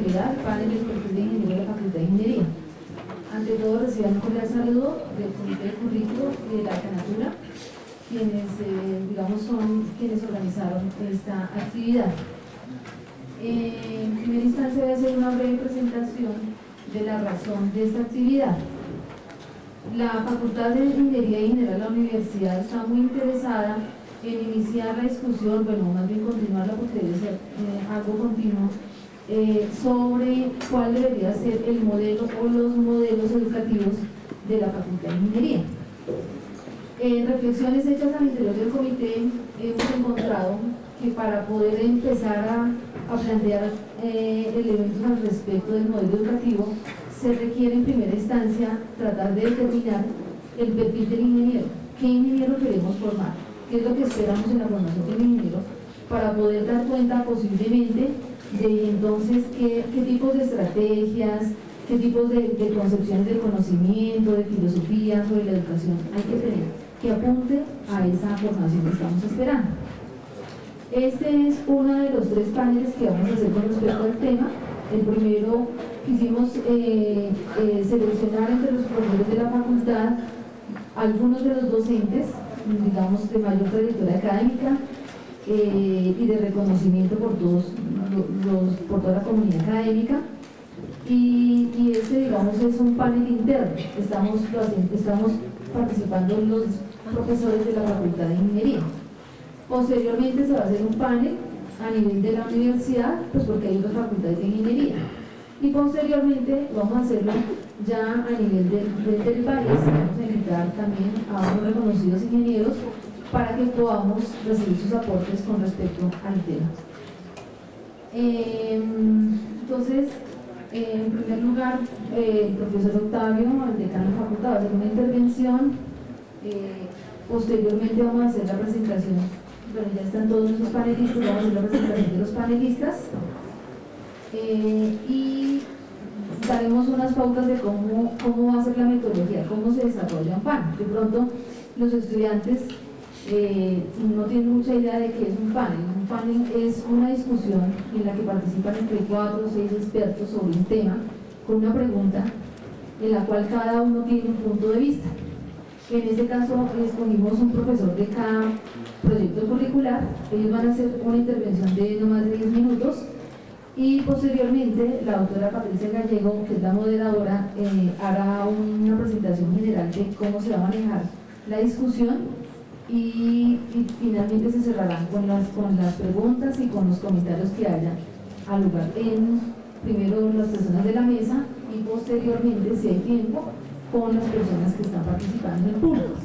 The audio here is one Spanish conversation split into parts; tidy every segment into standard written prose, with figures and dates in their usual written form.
actividad, panel del perfil de ingeniero de la Facultad de Ingeniería. Ante todo, reciban un cordial saludo del Comité de Currículo y de la Canatura, quienes, son quienes organizaron esta actividad. En primera instancia voy a hacer una breve presentación de la razón de esta actividad. La Facultad de Ingeniería y General de la Universidad está muy interesada en iniciar la discusión, bueno, más bien continuarla porque debe ser algo continuo, sobre cuál debería ser el modelo o los modelos educativos de la Facultad de Ingeniería. En reflexiones hechas al interior del comité hemos encontrado que para poder empezar a plantear elementos al respecto del modelo educativo se requiere en primera instancia tratar de determinar el perfil del ingeniero. ¿Qué ingeniero queremos formar? ¿Qué es lo que esperamos en la formación del ingeniero? Para poder dar cuenta posiblemente de entonces qué tipos de estrategias, qué tipos de concepciones del conocimiento, de filosofía sobre la educación hay que tener que apunte a esa formación que estamos esperando. Este es uno de los 3 paneles que vamos a hacer con respecto al tema. El primero quisimos seleccionar entre los profesores de la facultad algunos de los docentes, digamos, de mayor trayectoria académica y de reconocimiento por por toda la comunidad académica. Y este, digamos, es un panel interno. Estamos participando los profesores de la Facultad de Ingeniería. Posteriormente se va a hacer un panel a nivel de la universidad, pues porque hay otras facultades de ingeniería. Y posteriormente vamos a hacerlo ya a nivel del país. Vamos a invitar también a unos reconocidos ingenieros para que podamos recibir sus aportes con respecto al tema. Entonces, en primer lugar, el profesor Octavio, el decano de la facultad, va a hacer una intervención. Posteriormente vamos a hacer la presentación. Bueno, ya están todos nuestros panelistas, vamos a hacer la presentación de los panelistas y daremos unas pautas de cómo va a ser la metodología, cómo se desarrolla un panel. De pronto, los estudiantes no tienen mucha idea de qué es un panel. Un panel es una discusión en la que participan entre 4 o 6 expertos sobre un tema con una pregunta en la cual cada uno tiene un punto de vista. En este caso escogimos un profesor de cada proyecto curricular. Ellos van a hacer una intervención de no más de 10 minutos y posteriormente la doctora Patricia Gallego, que es la moderadora, hará una presentación general de cómo se va a manejar la discusión y finalmente se cerrarán con las preguntas y con los comentarios que haya al lugar. Primero las personas de la mesa y posteriormente, si hay tiempo, con las personas que están participando en el público.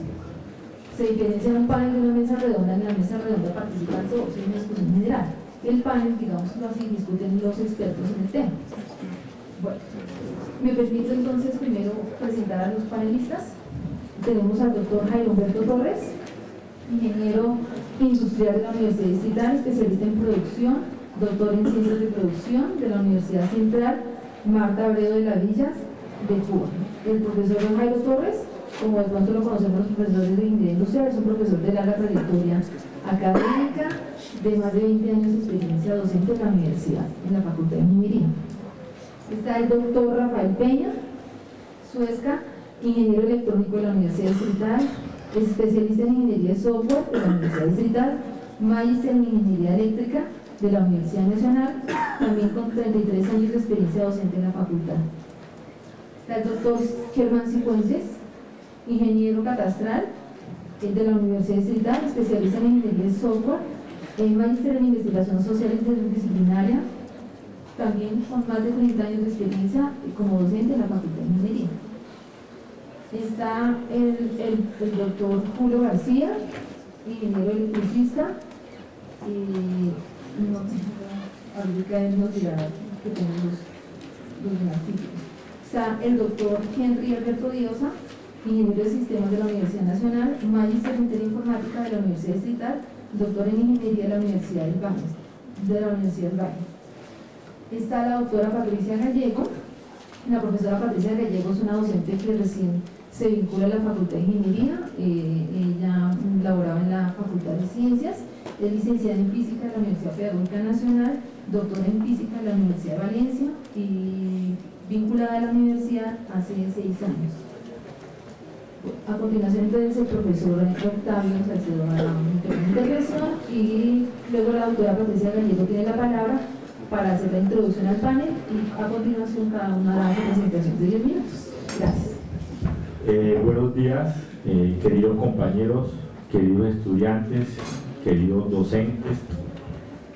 Se diferencia un panel de una mesa redonda. En la mesa redonda participan todos en una discusión general. El panel, digámoslo así, discuten los expertos en el tema. Bueno, me permito entonces primero presentar a los panelistas. Tenemos al doctor Jairo Humberto Torres, ingeniero industrial de la Universidad Distrital, especialista en producción, doctor en ciencias de producción de la Universidad Central Marta Abreu de la Villas de Cuba. El profesor Jairo Torres, como de pronto lo conocemos los profesores de ingeniería industrial, es un profesor de larga trayectoria académica, de más de 20 años de experiencia docente en la universidad, en la Facultad de Ingeniería. Está el doctor Rafael Peña Suesca, ingeniero electrónico de la Universidad Distrital, es especialista en ingeniería de software de la Universidad Distrital, magíster en ingeniería eléctrica de la Universidad Nacional, también con 33 años de experiencia docente en la facultad. Está el doctor Germán Cifuentes, ingeniero catastral de la Universidad Distrital, especialista en ingeniería de software, magíster en investigación social interdisciplinaria, también con más de 30 años de experiencia como docente en la Facultad de Ingeniería. Está el doctor Julio García, ingeniero electricista, y ahorita él nos dirá que tenemos los demás títulos. Está el doctor Henry Alberto Diosa, ingeniero de sistemas de la Universidad Nacional, magíster en Teleinformática de la Universidad Distrital, doctor en ingeniería de la Universidad del Valle. Está la doctora Patricia Gallego. La profesora Patricia Gallego es una docente que recién se vincula a la Facultad de Ingeniería. Ella laboraba en la Facultad de Ciencias, es licenciada en Física de la Universidad Pedagógica Nacional, doctora en Física de la Universidad de Valencia y vinculada a la universidad hace 6 años. A continuación, entonces, el profesor Octavio Salcedo hará una intervención y luego la doctora Patricia Gallego tiene la palabra para hacer la introducción al panel y a continuación cada una hará su presentación de 10 minutos. Gracias. Buenos días, queridos compañeros, queridos estudiantes, queridos docentes,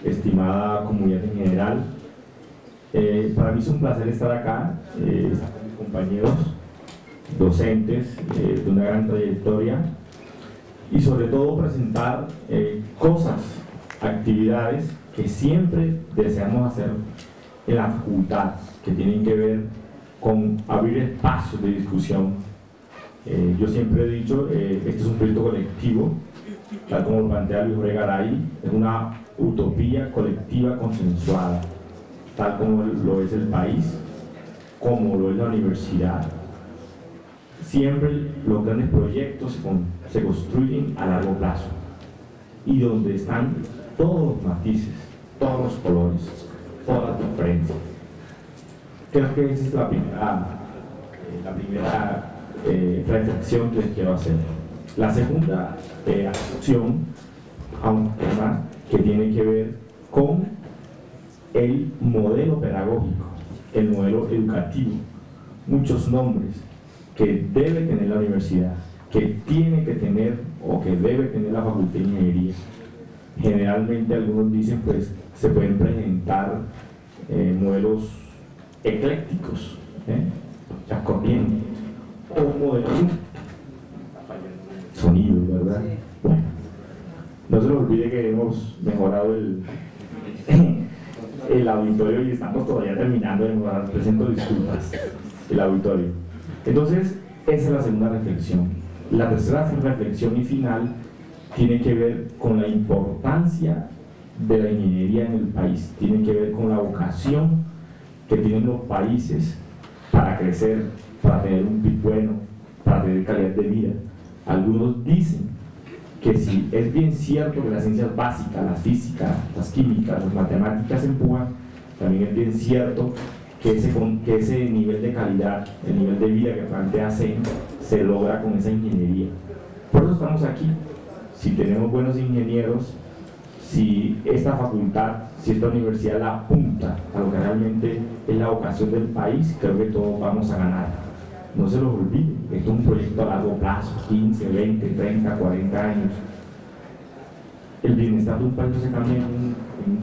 estimada comunidad en general. Para mí es un placer estar acá, estar con mis compañeros docentes de una gran trayectoria y sobre todo presentar cosas, actividades que siempre deseamos hacer en la facultad, que tienen que ver con abrir espacios de discusión. Yo siempre he dicho, este es un proyecto colectivo, tal como lo plantea Luis Jorge Garay, es una utopía colectiva consensuada, tal como lo es el país, como lo es la universidad. Siempre los grandes proyectos se construyen a largo plazo y donde están todos los matices, todos los colores, todas las diferencias. Creo que esa es la primera reflexión que les quiero hacer. La segunda acción a un tema que tiene que ver con el modelo pedagógico, el modelo educativo, muchos nombres que debe tener la universidad, que tiene que tener o que debe tener la Facultad de Ingeniería. Generalmente algunos dicen, pues, se pueden presentar modelos eclécticos, las corrientes, o modelos sonidos, ¿verdad? Bueno, no se nos olvide que hemos mejorado el auditorio y estamos todavía terminando de mejorar. Presento disculpas, el auditorio. Entonces, esa es la segunda reflexión. La tercera reflexión y final tiene que ver con la importancia de la ingeniería en el país, tiene que ver con la vocación que tienen los países para crecer, para tener un PIB bueno, para tener calidad de vida. Algunos dicen que si es bien cierto que las ciencias básicas, la física, las químicas, las matemáticas empujan, también es bien cierto que ese nivel de calidad, el nivel de vida que plantea CEN, se logra con esa ingeniería. Por eso estamos aquí. Si tenemos buenos ingenieros, si esta facultad, si esta universidad la apunta a lo que realmente es la vocación del país, creo que todos vamos a ganar. No se los olvide, esto es un proyecto a largo plazo, 15, 20, 30, 40 años. El bienestar de un país no se cambia en un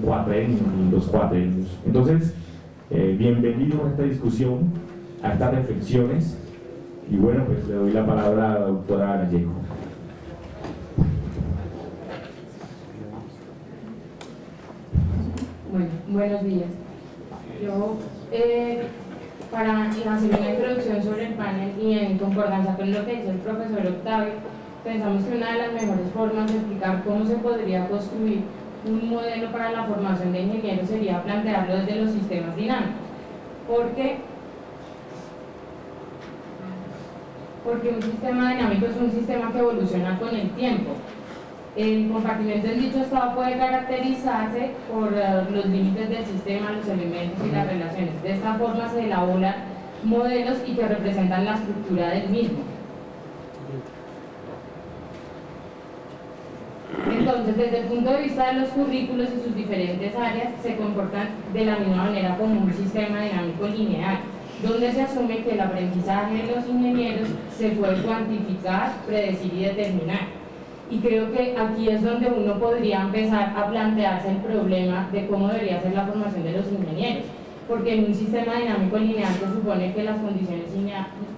cuatrenio, en 2 cuatrenios. Entonces, bienvenidos a esta discusión, a estas reflexiones, y bueno, pues le doy la palabra a la doctora Gallego. Bueno, buenos días. Yo, para hacer una introducción sobre el panel y en concordancia con lo que dice el profesor Octavio, pensamos que una de las mejores formas de explicar cómo se podría construir un modelo para la formación de ingenieros sería plantearlo desde los sistemas dinámicos. Porque un sistema dinámico es un sistema que evoluciona con el tiempo. El compartimento en dicho estado puede caracterizarse por los límites del sistema, los elementos y las relaciones. De esta forma se elaboran modelos y que representan la estructura del mismo. Entonces, desde el punto de vista de los currículos y sus diferentes áreas, se comportan de la misma manera como un sistema dinámico lineal, donde se asume que el aprendizaje de los ingenieros se puede cuantificar, predecir y determinar. Y creo que aquí es donde uno podría empezar a plantearse el problema de cómo debería ser la formación de los ingenieros, porque en un sistema dinámico lineal se supone que las condiciones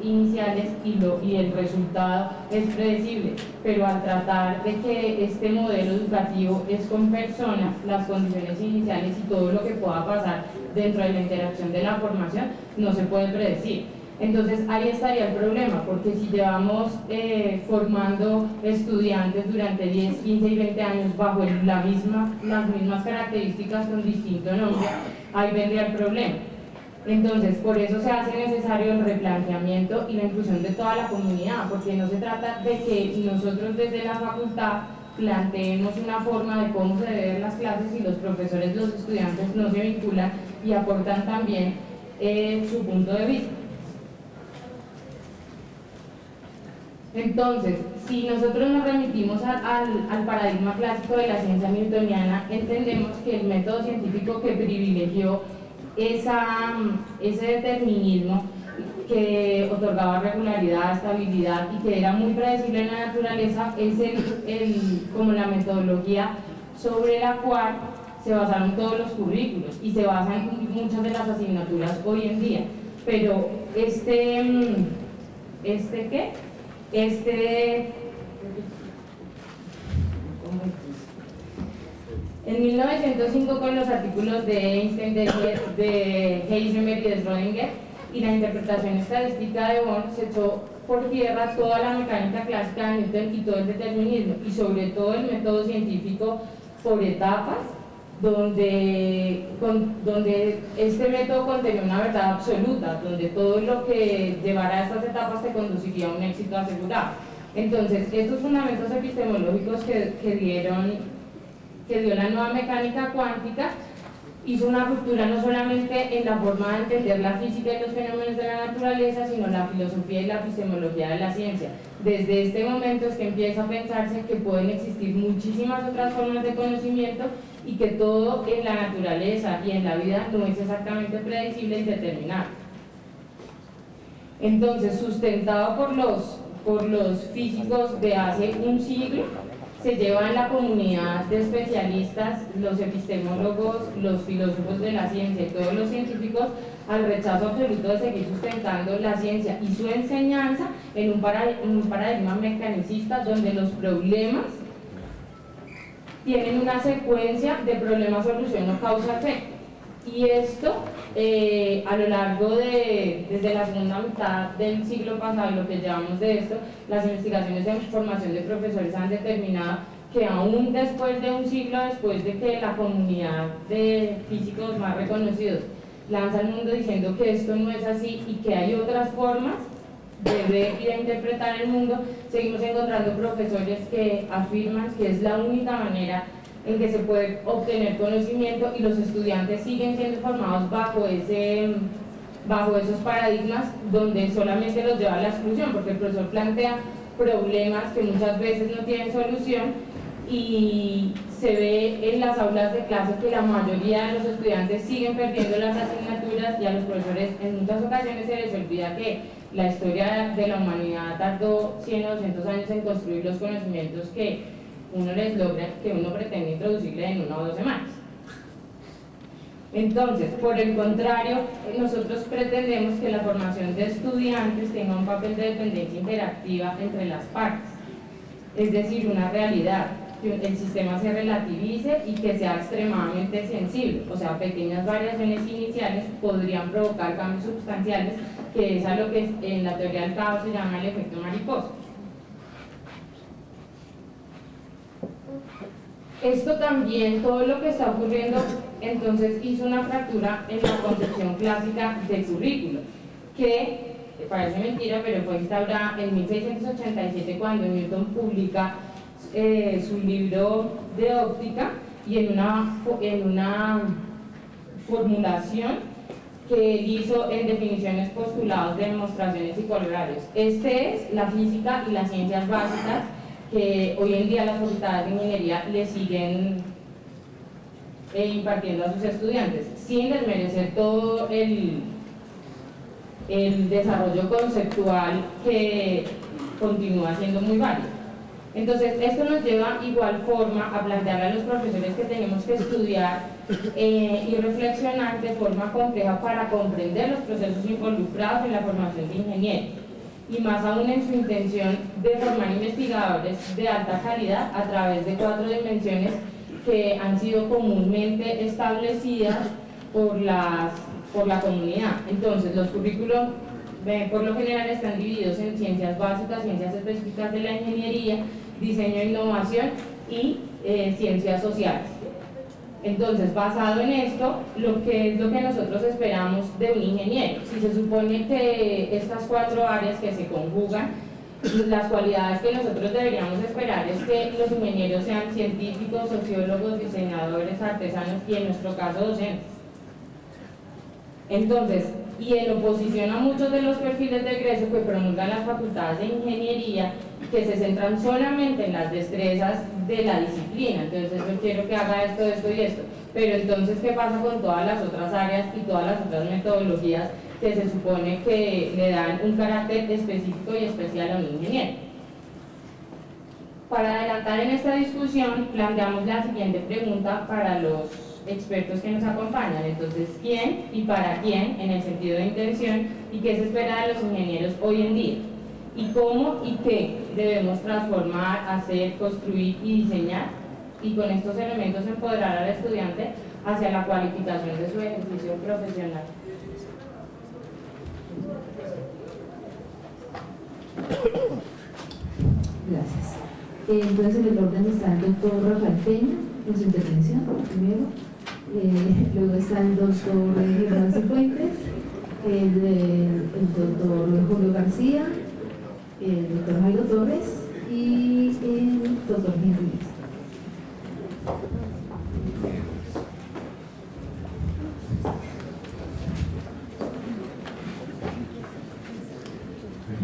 iniciales y el resultado es predecible, pero al tratar de que este modelo educativo es con personas, las condiciones iniciales y todo lo que pueda pasar dentro de la interacción de la formación no se puede predecir. Entonces ahí estaría el problema, porque si llevamos formando estudiantes durante 10, 15 y 20 años bajo las mismas características con distinto nombre, ahí vendría el problema. Entonces por eso se hace necesario el replanteamiento y la inclusión de toda la comunidad, porque no se trata de que nosotros desde la facultad planteemos una forma de cómo se deben las clases y los profesores, los estudiantes no se vinculan y aportan también su punto de vista. Entonces, si nosotros nos remitimos al paradigma clásico de la ciencia newtoniana, entendemos que el método científico que privilegió ese determinismo que otorgaba regularidad, estabilidad y que era muy predecible en la naturaleza es como la metodología sobre la cual se basaron todos los currículos y se basan muchas de las asignaturas hoy en día. Pero en 1905, con los artículos de Einstein, de Heisenberg y de Schrödinger y la interpretación estadística de Born, se echó por tierra toda la mecánica clásica de Newton y todo el determinismo, y sobre todo el método científico por etapas, donde este método contenía una verdad absoluta, donde todo lo que llevara a estas etapas te conduciría a un éxito asegurado. Entonces, estos fundamentos epistemológicos que dio la nueva mecánica cuántica hizo una ruptura no solamente en la forma de entender la física y los fenómenos de la naturaleza, sino la filosofía y la epistemología de la ciencia. Desde este momento es que empieza a pensarse que pueden existir muchísimas otras formas de conocimiento y que todo en la naturaleza y en la vida no es exactamente predecible y determinado. Entonces, sustentado por los físicos de hace un siglo, se lleva en la comunidad de especialistas, los epistemólogos, los filósofos de la ciencia y todos los científicos al rechazo absoluto de seguir sustentando la ciencia y su enseñanza en un paradigma mecanicista donde los problemas tienen una secuencia de problema-solución o causa-efecto. Y esto, a lo largo desde la segunda mitad del siglo pasado, y lo que llevamos de esto, las investigaciones de formación de profesores han determinado que aún después de un siglo, después de que la comunidad de físicos más reconocidos lanza al mundo diciendo que esto no es así y que hay otras formas de ver y de interpretar el mundo, seguimos encontrando profesores que afirman que es la única manera en que se puede obtener conocimiento, y los estudiantes siguen siendo formados bajo esos paradigmas donde solamente los lleva a la exclusión, porque el profesor plantea problemas que muchas veces no tienen solución, y se ve en las aulas de clase que la mayoría de los estudiantes siguen perdiendo las asignaturas, y a los profesores en muchas ocasiones se les olvida que la historia de la humanidad tardó 100 o 200 años en construir los conocimientos que uno pretende introducirle en 1 o 2 semanas. Entonces, por el contrario, nosotros pretendemos que la formación de estudiantes tenga un papel de dependencia interactiva entre las partes, es decir, una realidad, que el sistema se relativice y que sea extremadamente sensible, o sea, pequeñas variaciones iniciales podrían provocar cambios sustanciales, que es a lo que en la teoría del caos se llama el efecto mariposa. Esto también, todo lo que está ocurriendo, entonces hizo una fractura en la concepción clásica del currículo, que parece mentira, pero fue instaurada en 1687 cuando Newton publica su libro de óptica, y en una formulación que él hizo en definiciones, postulados, demostraciones y corollarios. Este es la física y las ciencias básicas que hoy en día las facultades de ingeniería le siguen impartiendo a sus estudiantes, sin desmerecer todo el desarrollo conceptual que continúa siendo muy válido. Entonces, esto nos lleva igual forma a plantear a los profesores que tenemos que estudiar y reflexionar de forma compleja para comprender los procesos involucrados en la formación de ingenieros, y más aún en su intención de formar investigadores de alta calidad a través de 4 dimensiones que han sido comúnmente establecidas por la comunidad. Entonces, los currículos por lo general están divididos en ciencias básicas, ciencias específicas de la ingeniería, diseño e innovación y ciencias sociales. Entonces, basado en esto, lo que nosotros esperamos de un ingeniero, si se supone que estas 4 áreas que se conjugan, las cualidades que nosotros deberíamos esperar es que los ingenieros sean científicos, sociólogos, diseñadores, artesanos y en nuestro caso docentes. Entonces, y en oposición a muchos de los perfiles de egreso que promulgan las facultades de ingeniería, que se centran solamente en las destrezas de la disciplina. Entonces yo quiero que haga esto, esto y esto, pero entonces ¿qué pasa con todas las otras áreas y todas las otras metodologías que se supone que le dan un carácter específico y especial a un ingeniero? Para adelantar en esta discusión, planteamos la siguiente pregunta para los expertos que nos acompañan. Entonces, ¿quién y para quién en el sentido de intención y qué se espera de los ingenieros hoy en día? ¿Y cómo y qué debemos transformar, hacer, construir y diseñar? Y con estos elementos empoderar al estudiante hacia la cualificación de su ejercicio profesional. Gracias. Entonces en el orden está el doctor Rafael Peña en su intervención primero, luego está el doctor Germán Cifuentes, el doctor Julio García, el doctor Jairo Torres y el doctor Henry.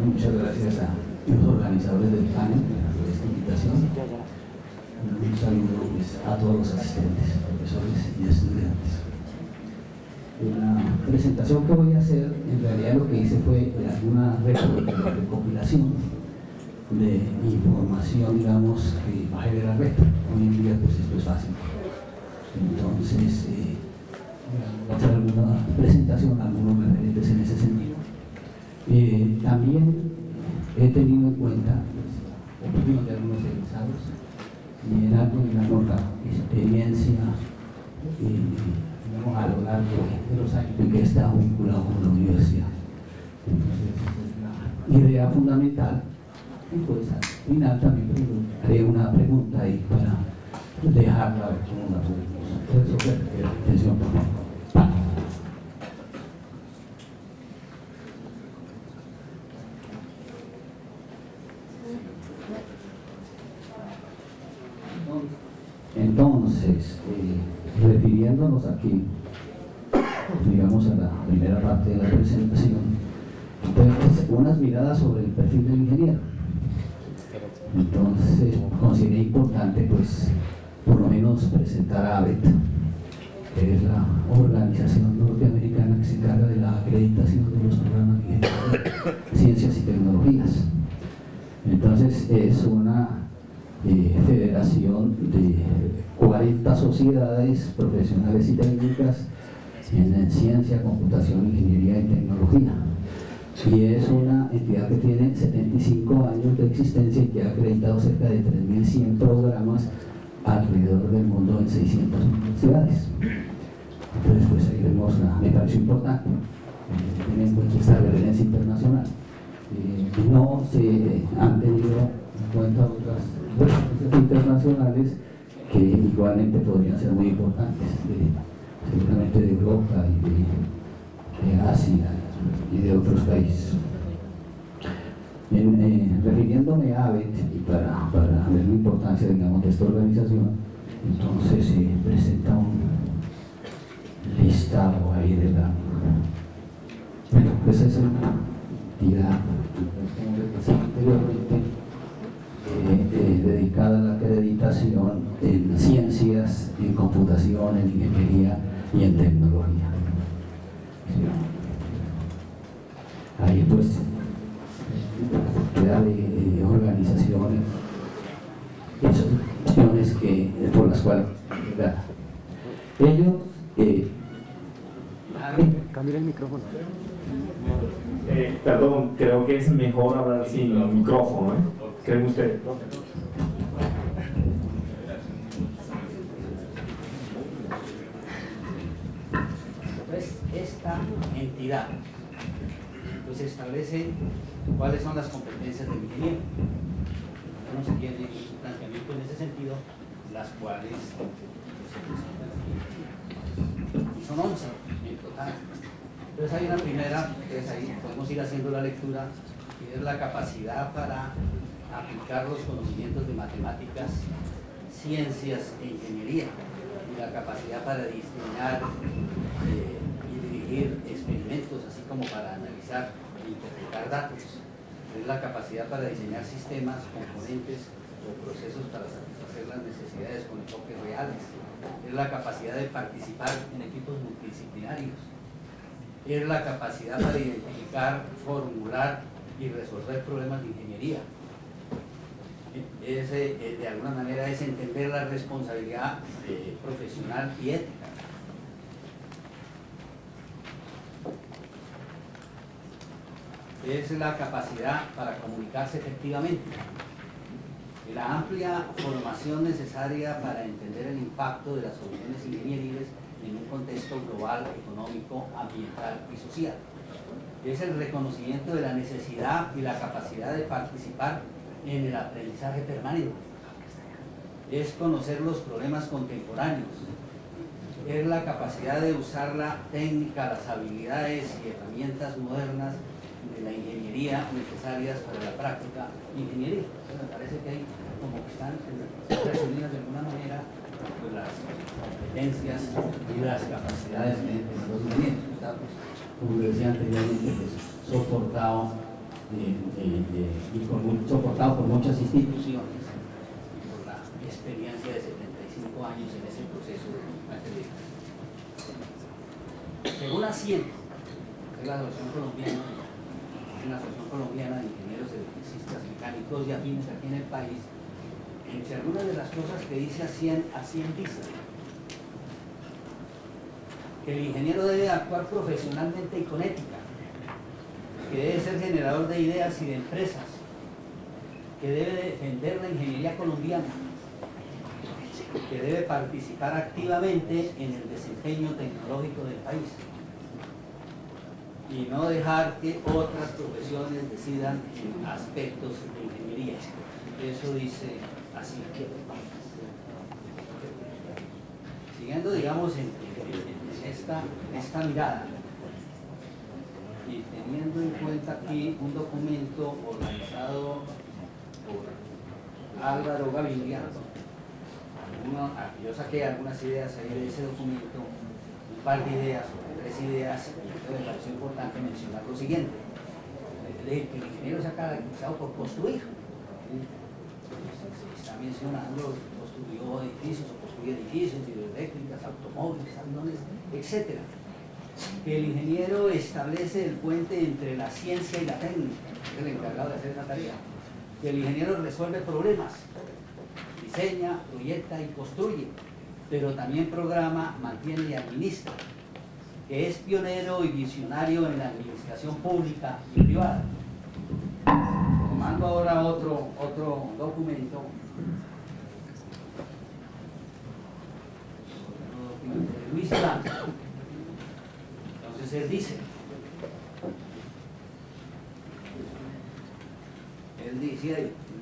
Muchas gracias a los organizadores del panel por esta invitación. Un saludo pues, a todos los asistentes, profesores y estudiantes. La presentación que voy a hacer, en realidad lo que hice fue alguna recopilación de información, digamos, que va a generar reto. Hoy en día pues esto es fácil. Entonces, voy a hacer alguna presentación, algunos referentes en ese sentido. También he tenido en cuenta la opinión de algunos egresados y en algo de la experiencia digamos, a lo largo de los años en que he estado vinculado con la universidad. Entonces, esa es la idea fundamental. Y pues al final también haré una pregunta ahí para dejarla a ver cómo la podemos resolver. Atención, por favor. Entonces, refiriéndonos aquí, digamos, a la primera parte de la presentación, pues, unas miradas sobre el perfil del ingeniero. Entonces, consideré importante, pues, por lo menos presentar a ABET, que es la organización norteamericana que se encarga de la acreditación de los programas de ingeniería, ciencias y tecnologías. Entonces, es una federación de 40 sociedades profesionales y técnicas en ciencia, computación, ingeniería y tecnología. Y es una entidad que tiene 75 años de existencia y que ha acreditado cerca de 3.100 programas alrededor del mundo en 600 universidades. Entonces, pues ahí vemos, me pareció importante tener en cuenta esta referencia internacional. No se han tenido en cuenta otras referencias internacionales que igualmente podrían ser muy importantes, seguramente de Europa y de Asia y de otros países. Refiriéndome a ABET y para ver la importancia, digamos, de esta organización, entonces se presenta un listado ahí de la... Bueno, pues es una entidad, como les decía anteriormente, dedicada a la acreditación en ciencias, en computación, en ingeniería y en tecnología. Ahí pues cantidad de organizaciones, instituciones por las cuales ellos cambia el micrófono. Perdón, creo que es mejor hablar sin micrófono, ¿Creen ustedes? Pues esta entidad pues establece cuáles son las competencias del ingeniero. No se tiene un planteamiento en ese sentido, las cuales se presentan aquí. Y son 11 en total. Entonces hay una primera, que es ahí, podemos ir haciendo la lectura, y es la capacidad para aplicar los conocimientos de matemáticas, ciencias e ingeniería, y la capacidad para diseñar y dirigir experimentos, así como para analizar e interpretar datos, es la capacidad para diseñar sistemas, componentes o procesos para satisfacer las necesidades con enfoques reales, es la capacidad de participar en equipos multidisciplinarios, es la capacidad para identificar, formular y resolver problemas de ingeniería. De alguna manera es entender la responsabilidad profesional y ética. Es la capacidad para comunicarse efectivamente, la amplia formación necesaria para entender el impacto de las soluciones ingenieriles en un contexto global, económico, ambiental y social. Es el reconocimiento de la necesidad y la capacidad de participar en el aprendizaje permanente. Es conocer los problemas contemporáneos. Es la capacidad de usar la técnica, las habilidades y herramientas modernas de la ingeniería necesarias para la práctica ingeniería. Entonces me parece que hay como que están resumidas de alguna manera pues, las competencias y las capacidades de los ingenieros. Está, pues, como decía anteriormente, pues, soportado por muchas instituciones y por la experiencia de 75 años en ese proceso de material. Según la CIEN, que es la Asociación Colombiana de Ingenieros Electricistas, Mecánicos y Afines aquí en el país, entre algunas de las cosas que dice CIEN dice que el ingeniero debe actuar profesionalmente y con ética, que debe ser generador de ideas y de empresas, que debe defender la ingeniería colombiana, que debe participar activamente en el desempeño tecnológico del país y no dejar que otras profesiones decidan en aspectos de ingeniería. Eso dice así. Siguiendo, digamos, en esta mirada y teniendo en cuenta aquí un documento organizado por Álvaro Gaviria, yo saqué algunas ideas ahí de ese documento, un par de ideas, o 3 ideas, y me pareció importante mencionar lo siguiente: que el ingeniero se ha caracterizado por construir. Se está mencionando que construyó edificios o construye edificios, hidroeléctricas, automóviles, aviones, etc. Que el ingeniero establece el puente entre la ciencia y la técnica, es el encargado de hacer esa tarea. Que el ingeniero resuelve problemas, diseña, proyecta y construye, pero también programa, mantiene y administra. Que es pionero y visionario en la administración pública y privada. Tomando ahora otro documento de Luis Blanco. Entonces él dice,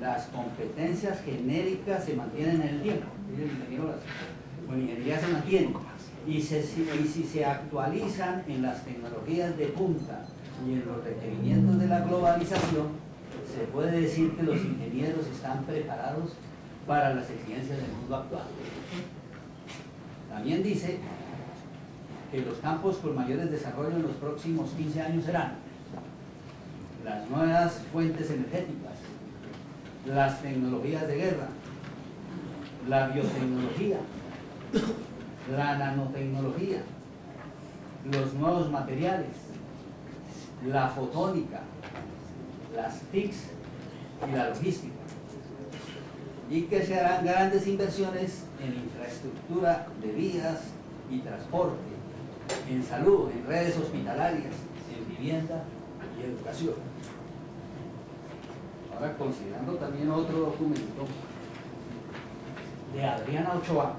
las competencias genéricas se mantienen en el tiempo. La ingeniería se mantiene y si se actualizan en las tecnologías de punta y en los requerimientos de la globalización, se puede decir que los ingenieros están preparados para las exigencias del mundo actual. También dice que los campos con mayores desarrollos en los próximos 15 años serán las nuevas fuentes energéticas, las tecnologías de guerra, la biotecnología, la nanotecnología, los nuevos materiales, la fotónica, las TICs y la logística, y que se harán grandes inversiones en infraestructura de vías y transporte, en salud, en redes hospitalarias, en vivienda y educación. Ahora, considerando también otro documento de Adriana Ochoa,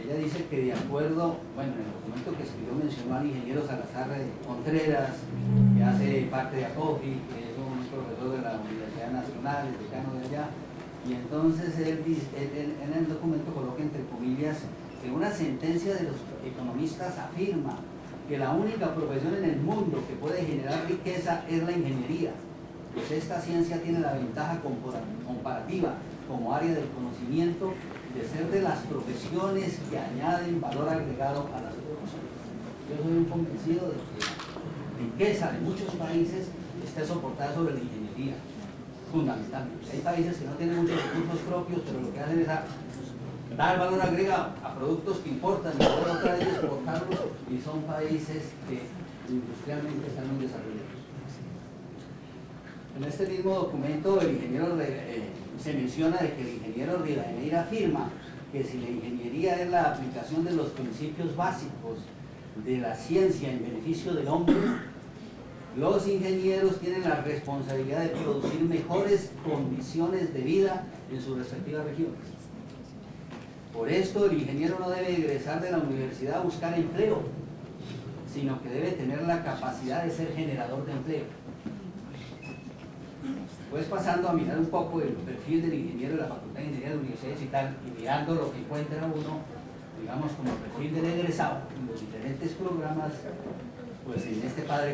ella dice que de acuerdo, bueno, en el documento que escribió mencionó al ingeniero Salazar Contreras, que hace parte de ACOFI, que es un profesor de la Universidad Nacional, el decano de allá, y entonces él en el documento coloca entre comillas que una sentencia de los economistas afirma que la única profesión en el mundo que puede generar riqueza es la ingeniería, pues esta ciencia tiene la ventaja comparativa como área del conocimiento de ser de las profesiones que añaden valor agregado a la sociedad. Yo soy un convencido de que riqueza de muchos países está soportada sobre la ingeniería, fundamentalmente. Hay países que no tienen muchos recursos propios, pero lo que hacen es dar valor agregado a productos que importan y luego otra vez exportarlos, y son países que industrialmente están muy desarrollados. En este mismo documento el ingeniero se menciona de que el ingeniero Rivadeneira afirma que si la ingeniería es la aplicación de los principios básicos de la ciencia en beneficio del hombre, los ingenieros tienen la responsabilidad de producir mejores condiciones de vida en sus respectivas regiones. Por esto el ingeniero no debe egresar de la universidad a buscar empleo, sino que debe tener la capacidad de ser generador de empleo. Pues pasando a mirar un poco el perfil del ingeniero de la Facultad de Ingeniería de la Universidad Digital y mirando lo que encuentra uno, digamos, como perfil del egresado en los diferentes programas, pues en este par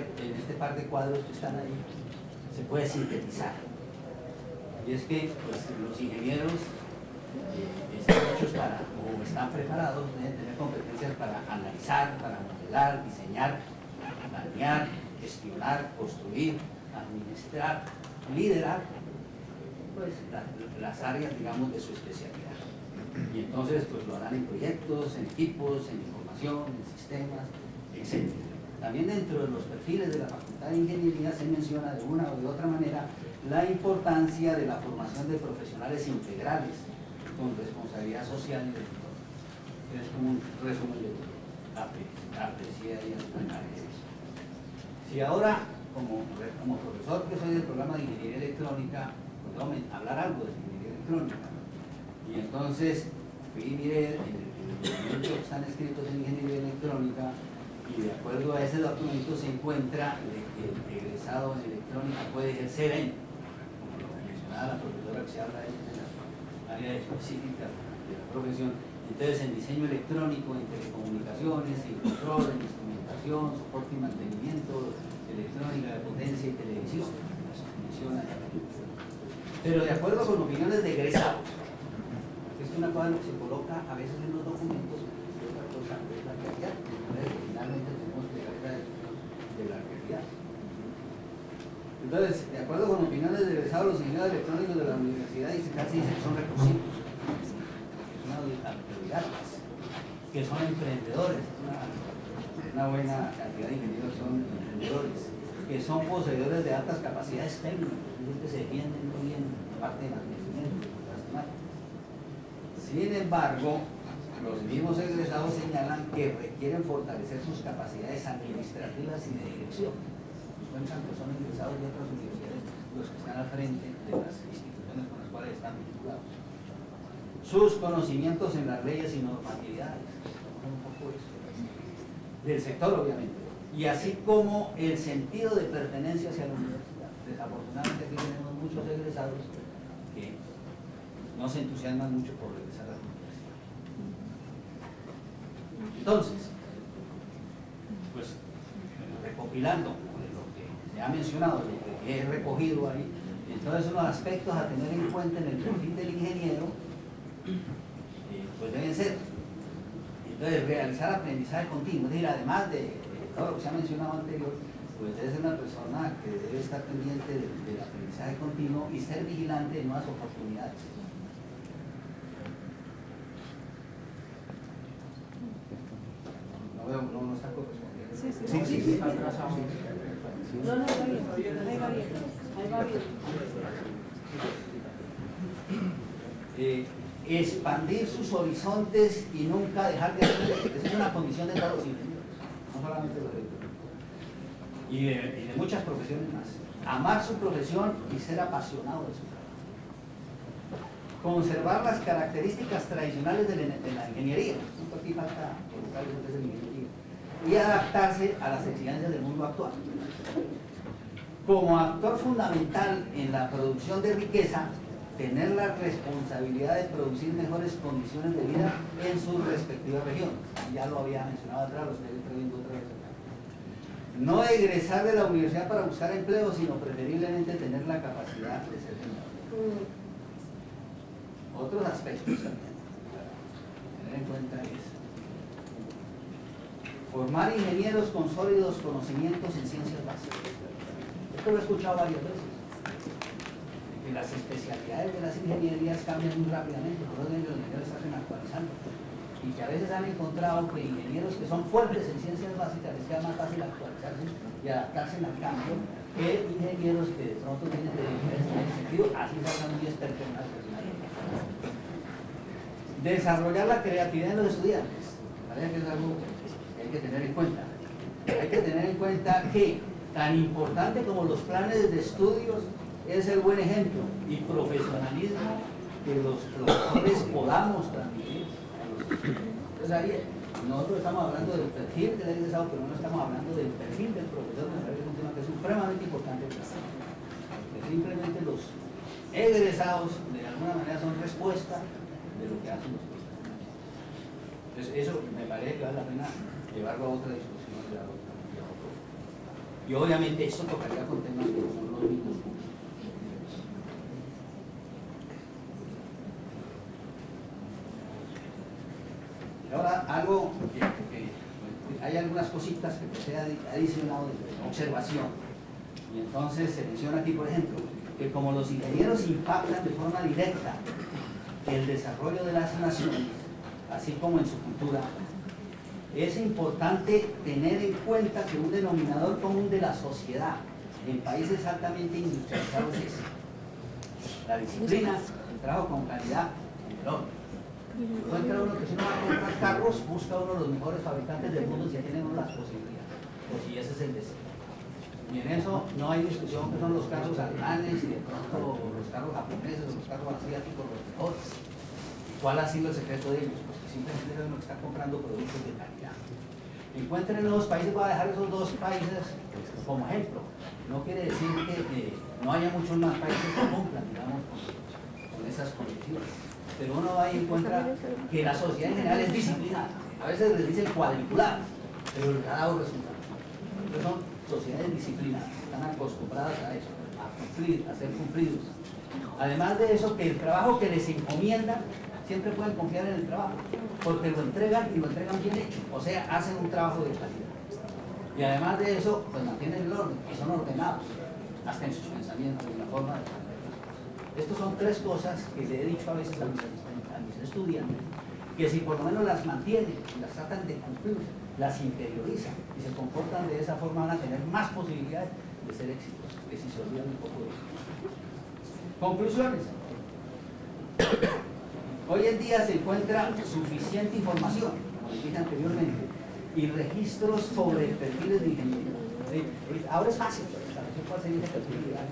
de cuadros que están ahí se puede sintetizar. Y es que pues, los ingenieros están hechos para, o están preparados, deben tener competencias para analizar, para modelar, diseñar, planear, gestionar, construir, administrar, liderar pues, las áreas, digamos, de su especialidad. Y entonces pues lo harán en proyectos, en equipos, en información, en sistemas, etc. También dentro de los perfiles de la Facultad de Ingeniería se menciona de una o de otra manera la importancia de la formación de profesionales integrales con responsabilidad social y de entorno. Es como un resumen de apreciar y análisis. Si ahora, como profesor que soy del programa de Ingeniería Electrónica, pues vamos a hablar algo de Ingeniería Electrónica. Y entonces fui y miré en el documento que están escritos en Ingeniería Electrónica, y de acuerdo a ese documento se encuentra de que el egresado en electrónica puede ejercer en, como lo mencionaba la profesora que se habla de la área específica de la profesión, entonces en diseño electrónico, en telecomunicaciones, en control, en instrumentación, soporte y mantenimiento, electrónica de potencia y televisión, menciona. Pero de acuerdo con opiniones de egresados, es una cosa que se coloca a veces en los documentos y otra cosa es la realidad. Finalmente tenemos que llegar de la realidad. Entonces, de acuerdo con opiniones de egresados, los ingenieros electrónicos de la universidad casi dicen que son recursivos, que son autodidactas, que son emprendedores, una buena cantidad de ingenieros son emprendedores, que son poseedores de altas capacidades técnicas, es decir, que se defienden muy bien de parte de mantenimiento y otras temáticas. Sin embargo, los mismos egresados señalan que requieren fortalecer sus capacidades administrativas y de dirección. Nos cuentan que son egresados de otras universidades los que están al frente de las instituciones con las cuales están vinculados. Sus conocimientos en las leyes y normatividades, un poco eso, del sector obviamente, y así como el sentido de pertenencia hacia la universidad. Desafortunadamente aquí tenemos muchos egresados que no se entusiasman mucho por regresar a la universidad. Entonces, pues recopilando lo que se ha mencionado, lo que he recogido ahí, entonces unos aspectos a tener en cuenta en el perfil del ingeniero, pues deben ser, entonces realizar aprendizaje continuo, es decir, además de todo lo que se ha mencionado anterior, pues debe ser una persona que debe estar pendiente del aprendizaje continuo y ser vigilante de nuevas oportunidades. No está correspondiendo. Sí. No, ahí va bien. Expandir sus horizontes y nunca dejar de hacerlo. Esa es una condición de todos los ingenieros, no solamente los electrónicos. Y de muchas profesiones más. Amar su profesión y ser apasionado de su trabajo. Conservar las características tradicionales de la ingeniería. Aquí falta colocar eso que es la ingeniería. Y adaptarse a las exigencias del mundo actual. Como actor fundamental en la producción de riqueza, tener la responsabilidad de producir mejores condiciones de vida en sus respectivas regiones. Ya lo había mencionado atrás, lo estoy trayendo otra vez acá. No egresar de la universidad para buscar empleo, sino preferiblemente tener la capacidad de ser generador. Otros aspectos también para tener en cuenta es formar ingenieros con sólidos conocimientos en ciencias básicas. Esto lo he escuchado varias veces. Que las especialidades de las ingenierías cambian muy rápidamente, por eso los ingenieros están actualizando. Y que a veces han encontrado que ingenieros que son fuertes en ciencias básicas les queda más fácil actualizarse y adaptarse al cambio que ingenieros que de pronto tienen diferencias en ese sentido, así salgan muy expertos en las personalidades. Desarrollar la creatividad en los estudiantes, parece que es algo que hay que tener en cuenta. Hay que tener en cuenta que tan importante como los planes de estudios es el buen ejemplo y profesionalismo que los profesores podamos transmitir a los estudiantes. Entonces ahí nosotros estamos hablando del perfil del egresado, pero no estamos hablando del perfil del profesor, me parece que es un tema que es supremamente importante. Que simplemente los egresados de alguna manera son respuesta de lo que hacen los profesores. Entonces eso me parece que vale la pena llevarlo a otra discusión de otro. Y obviamente esto tocaría con temas que son los mismos. Ahora, algo que hay algunas cositas que se ha adicionado de observación. Y entonces se menciona aquí, por ejemplo, que como los ingenieros impactan de forma directa el desarrollo de las naciones, así como en su cultura, es importante tener en cuenta que un denominador común de la sociedad en países altamente industrializados es la disciplina, el trabajo con calidad, el orden. Encuentra uno que si uno va a comprar carros, busca uno los mejores fabricantes del mundo si tienen uno las posibilidades, o si ese es el deseo. Y en eso no hay discusión que son los carros alemanes y de pronto los carros japoneses o los carros asiáticos los mejores. ¿Cuál ha sido el secreto de ellos? Pues que simplemente es uno que está comprando productos de calidad. Encuentren los países, voy a dejar esos dos países como ejemplo. No quiere decir que no haya muchos más países que cumplan, digamos, con esas condiciones. Pero uno va y encuentra que la sociedad en general es disciplinada. A veces les dicen cuadriculada, pero el dado resulta. Entonces son sociedades disciplinadas, están acostumbradas a eso, a cumplir, a ser cumplidos. Además de eso, que el trabajo que les encomiendan, siempre pueden confiar en el trabajo, porque lo entregan y lo entregan bien hecho, o sea, hacen un trabajo de calidad. Y además de eso, pues mantienen el orden y son ordenados, hasta en sus pensamientos, en la forma de pensar. Estas son tres cosas que le he dicho a veces a mis estudiantes, que si por lo menos las mantienen, las tratan de cumplir, las interiorizan y se comportan de esa forma, van a tener más posibilidades de ser exitosos, que si se olvidan un poco de eso. Conclusiones. Hoy en día se encuentra suficiente información, como les dije anteriormente, y registros sobre perfiles de ingeniería. Ahora es fácil establecer cuál sería el perfil ideal.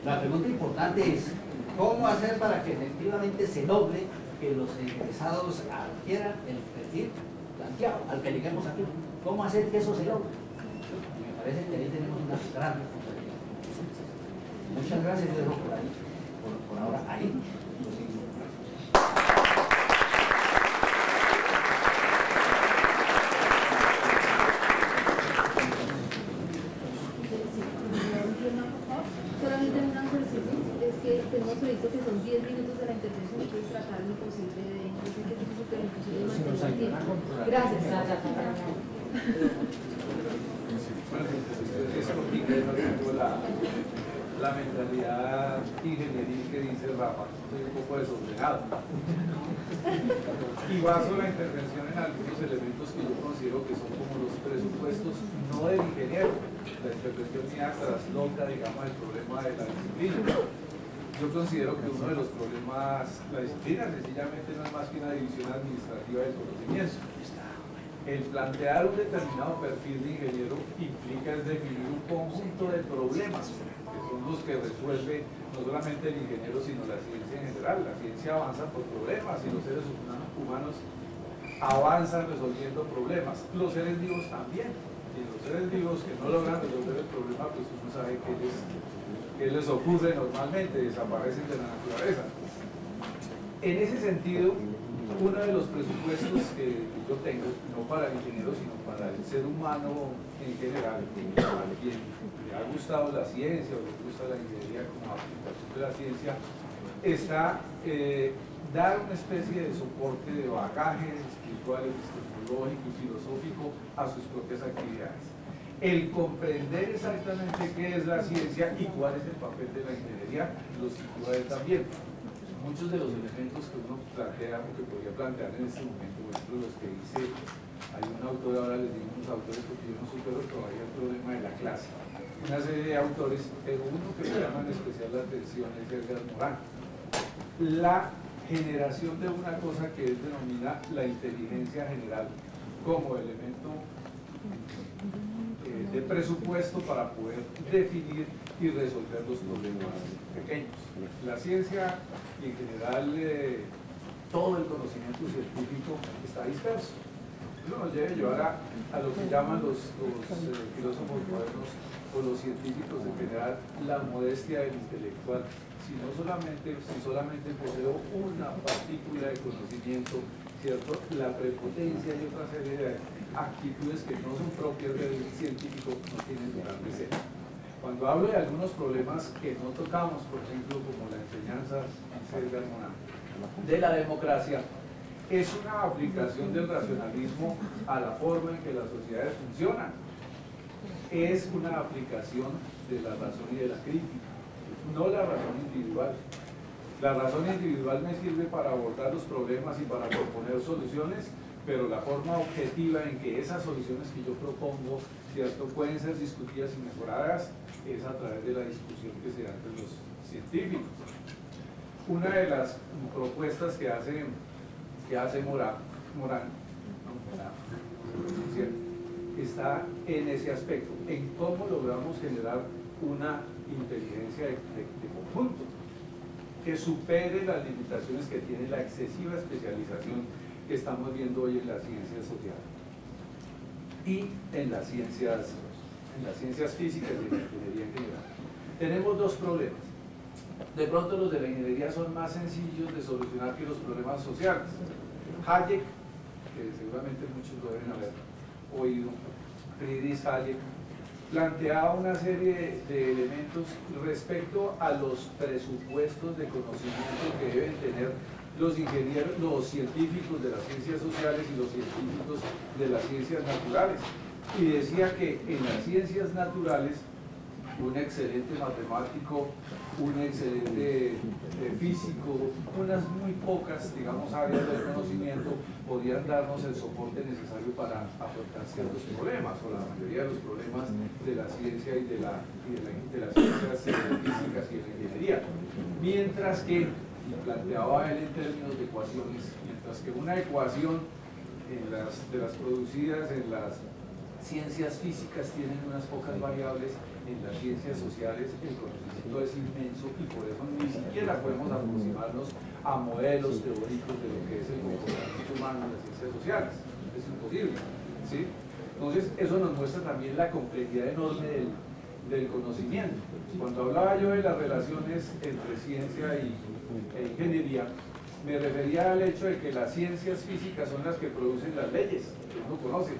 La pregunta importante es, ¿cómo hacer para que efectivamente se logre que los egresados adquieran el perfil planteado, al que lleguemos aquí? ¿Cómo hacer que eso se logre? Me parece que ahí tenemos una gran responsabilidad. Muchas gracias, yo dejo por ahí, por ahora ahí. Tenemos previsto que son 10 minutos de la intervención y puedes tratar lo posible de... Yo sé que es súper imposible mantener el tiempo. Gracias. Eso es la mentalidad ingenieril que dice Rafa, estoy un poco desordenado. Y baso la intervención en algunos elementos que yo considero que son como los presupuestos no del ingeniero. La intervención mía trasloca, digamos, el problema de la disciplina. Yo considero que uno de los problemas, la disciplina sencillamente no es más que una división administrativa del conocimiento. El plantear un determinado perfil de ingeniero implica definir un conjunto de problemas, que son los que resuelve no solamente el ingeniero, sino la ciencia en general. La ciencia avanza por problemas y los seres humanos avanzan resolviendo problemas. Los seres vivos también. Y los seres vivos que no logran resolver el problema, pues uno sabe que les ocurre normalmente, desaparecen de la naturaleza. En ese sentido, uno de los presupuestos que yo tengo, no para el ingeniero, sino para el ser humano en general, a quien le ha gustado la ciencia o le gusta la ingeniería como aplicación de la ciencia, está dar una especie de soporte de bagaje espiritual, epistemológico y filosófico a sus propias actividades. El comprender exactamente qué es la ciencia y cuál es el papel de la ingeniería lo sitúa él también. Muchos de los elementos que uno plantea o que podría plantear en este momento, por ejemplo, los que dice, hay un autor, ahora les digo unos autores porque yo no supero todavía el problema de la clase, una serie de autores, pero uno que me llama en especial la atención es Edgar Morin. La generación de una cosa que él denomina la inteligencia general como elemento de presupuesto para poder definir y resolver los problemas pequeños. La ciencia y en general todo el conocimiento científico está disperso. Eso nos debe llevar a lo que llaman los filósofos modernos o los científicos en general la modestia del intelectual. Si solamente poseo una partícula de conocimiento, ¿cierto? La prepotencia y otra serie de actitudes que no son propias del científico no tienen lugar de ser. Cuando hablo de algunos problemas que no tocamos, por ejemplo, como la enseñanza de la democracia, es una aplicación del racionalismo a la forma en que las sociedades funcionan. Es una aplicación de la razón y de la crítica, no la razón individual. La razón individual me sirve para abordar los problemas y para proponer soluciones, pero la forma objetiva en que esas soluciones que yo propongo, ¿cierto?, pueden ser discutidas y mejoradas, es a través de la discusión que se da entre los científicos. Una de las propuestas que hace Morin, ¿cierto?, está en ese aspecto, en cómo logramos generar una inteligencia de conjunto que supere las limitaciones que tiene la excesiva especialización que estamos viendo hoy en las ciencias sociales y en las ciencias físicas y en la ingeniería en general. Tenemos dos problemas. De pronto los de la ingeniería son más sencillos de solucionar que los problemas sociales. Hayek, que seguramente muchos lo deben haber oído, Friedrich Hayek, planteaba una serie de elementos respecto a los presupuestos de conocimiento que deben tener los ingenieros, los científicos de las ciencias sociales y los científicos de las ciencias naturales. Y decía que en las ciencias naturales un excelente matemático, un excelente físico, unas muy pocas, digamos, áreas del conocimiento podían darnos el soporte necesario para afrontar ciertos problemas, o la mayoría de los problemas de la ciencia y de las ciencias físicas y de la ingeniería. Mientras que, y planteaba él en términos de ecuaciones, mientras que una ecuación de las producidas en las ciencias físicas tienen unas pocas variables, en las ciencias sociales el conocimiento es inmenso y por eso ni siquiera podemos aproximarnos a modelos teóricos de lo que es el comportamiento humano en las ciencias sociales. Es imposible, ¿sí? Entonces eso nos muestra también la complejidad enorme del conocimiento. Cuando hablaba yo de las relaciones entre ciencia e ingeniería, me refería al hecho de que las ciencias físicas son las que producen las leyes que uno conoce.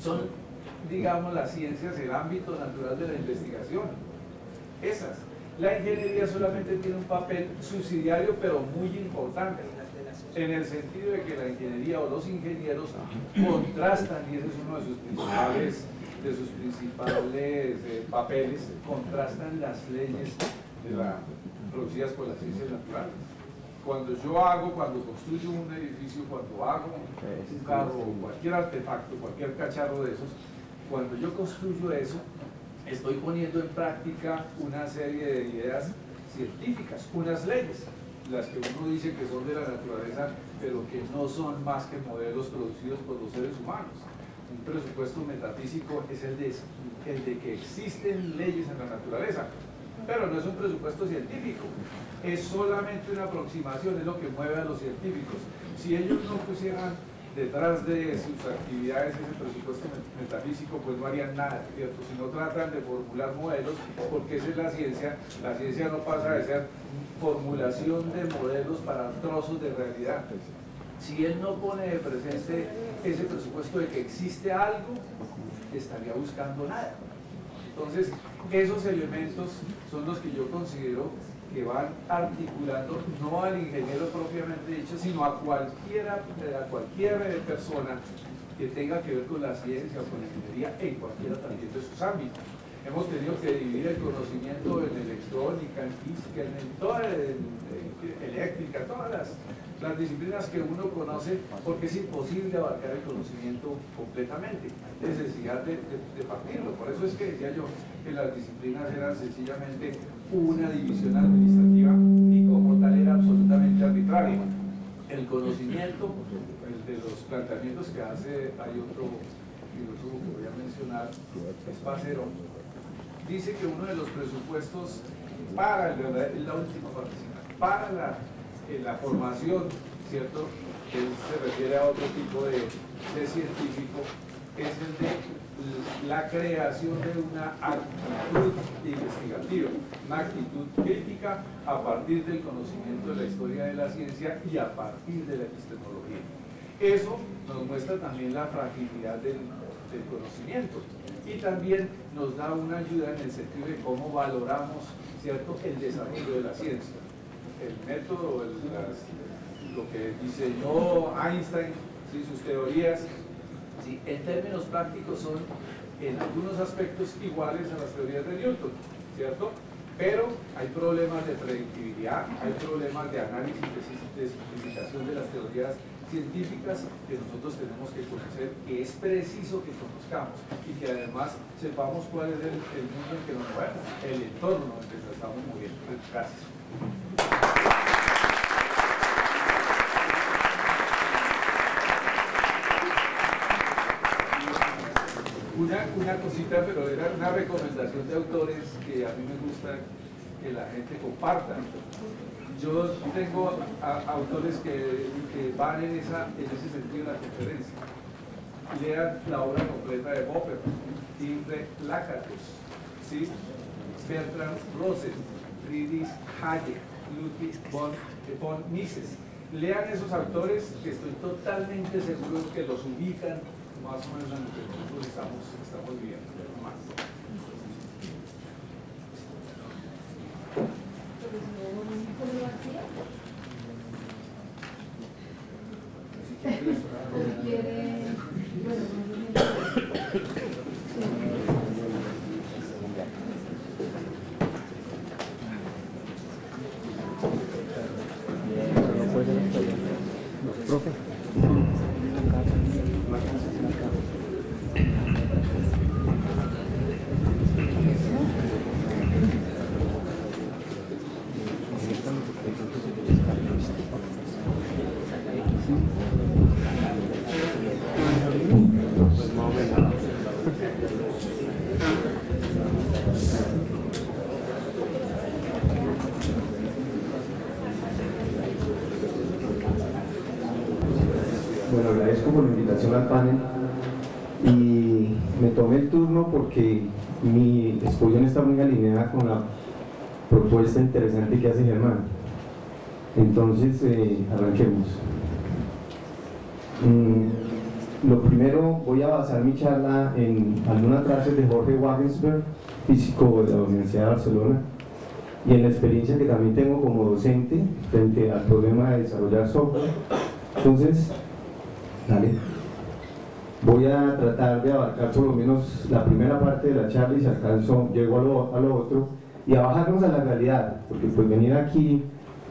Son, digamos, las ciencias, el ámbito natural de la investigación. Esas. La ingeniería solamente tiene un papel subsidiario, pero muy importante, en el sentido de que la ingeniería o los ingenieros contrastan, y ese es uno de sus principales papeles, contrastan las leyes producidas por las ciencias naturales. Cuando construyo un edificio, cuando hago un carro, cualquier artefacto, cualquier cacharro de esos, cuando yo construyo eso, estoy poniendo en práctica una serie de ideas científicas, unas leyes, las que uno dice que son de la naturaleza, pero que no son más que modelos producidos por los seres humanos. Un presupuesto metafísico es el de que existen leyes en la naturaleza, pero no es un presupuesto científico, es solamente una aproximación, es lo que mueve a los científicos. Si ellos no pusieran detrás de sus actividades ese presupuesto metafísico, pues no harían nada, ¿cierto? Si no tratan de formular modelos, porque esa es la ciencia no pasa de ser formulación de modelos para trozos de realidad. Si él no pone de presente ese presupuesto de que existe algo, estaría buscando nada. Entonces, esos elementos son los que yo considero que van articulando no al ingeniero propiamente dicho, sino a cualquier persona que tenga que ver con la ciencia o con la ingeniería en cualquiera también de sus ámbitos. Hemos tenido que dividir el conocimiento en electrónica, en física, en eléctrica, todas las disciplinas que uno conoce, porque es imposible abarcar el conocimiento completamente, es necesidad de partirlo. Por eso es que decía yo que las disciplinas eran sencillamente una división administrativa y como tal era absolutamente arbitraria. El conocimiento, de los planteamientos que hace, hay otro filósofo que voy a mencionar, es Pacero, dice que uno de los presupuestos para la última participación, para la formación, ¿cierto? Él se refiere a otro tipo de científico, es el de la creación de una actitud investigativa, una actitud crítica a partir del conocimiento de la historia de la ciencia y a partir de la epistemología. Eso nos muestra también la fragilidad del conocimiento y también nos da una ayuda en el sentido de cómo valoramos, ¿cierto?, el desarrollo de la ciencia. El método, lo que diseñó Einstein, ¿sí?, sus teorías, ¿sí?, en términos prácticos son en algunos aspectos iguales a las teorías de Newton, ¿cierto? Pero hay problemas de predictibilidad, hay problemas de análisis, de simplificación de las teorías científicas que nosotros tenemos que conocer, que es preciso que conozcamos y que además sepamos cuál es el mundo en que nos movemos, el entorno en que nos estamos moviendo. Gracias. Una cosita, pero era una recomendación de autores que a mí me gusta que la gente comparta. Yo tengo autores que van en ese sentido en la conferencia. Lean la obra completa de Popper, Imre Lakatos, ¿sí?, Bertrand Russell, Friedrich Hayek, Ludwig von Mises. Lean esos autores que estoy totalmente seguro que los ubican más o menos en lo que nosotros estamos viviendo. Más. Profe. Bueno, agradezco por la invitación al panel y me tomé el turno porque mi exposición está muy alineada con la propuesta interesante que hace Germán. Entonces, arranquemos. Lo primero, voy a basar mi charla en algunas frases de Jorge Wagensberg, físico de la Universidad de Barcelona, y en la experiencia que también tengo como docente frente al problema de desarrollar software. Entonces, voy a tratar de abarcar por lo menos la primera parte de la charla y si alcanzo, llego a lo otro y a bajarnos a la realidad, porque pues venir aquí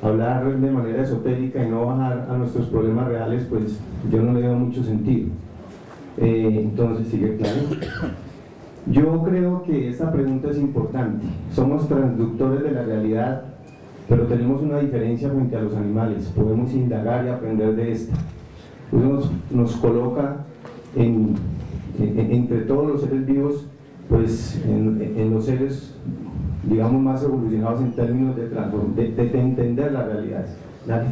a hablar de manera esotérica y no bajar a nuestros problemas reales, pues yo no le veo mucho sentido. Entonces, sigue claro. Yo creo que esta pregunta es importante. Somos transductores de la realidad, pero tenemos una diferencia frente a los animales. Podemos indagar y aprender de esta. Nos coloca entre todos los seres vivos, pues en los seres, digamos, más evolucionados en términos de entender la realidad. ¿Dale?